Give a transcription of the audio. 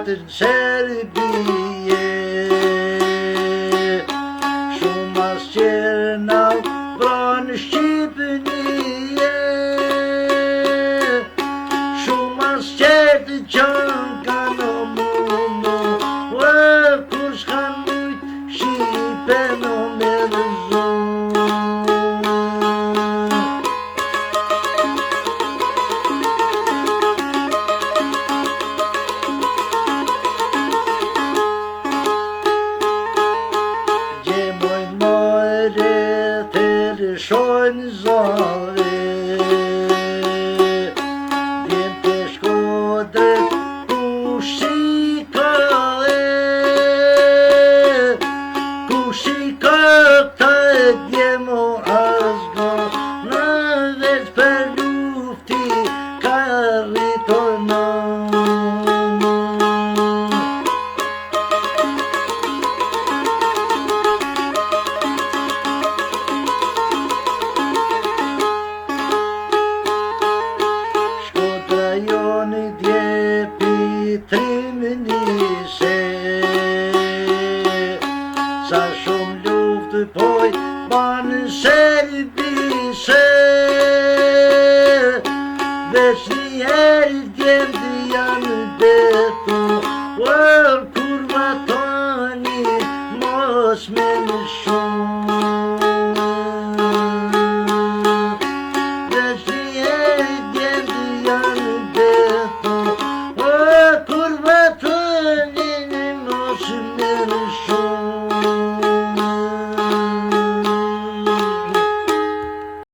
në Serbije. Shumë asqerë na vranë Shqipënie, shumë asqerë të qanë kanë mundu, kur s'kan mujt Shqipe në me rëzu. Shojnë zove, djem të Shkodrës ku shika këta djemo asgo, në veç për lufti ka rritorna. Joni djepi trimënise, sa shumë luftë poj banë Serbise, veç njerë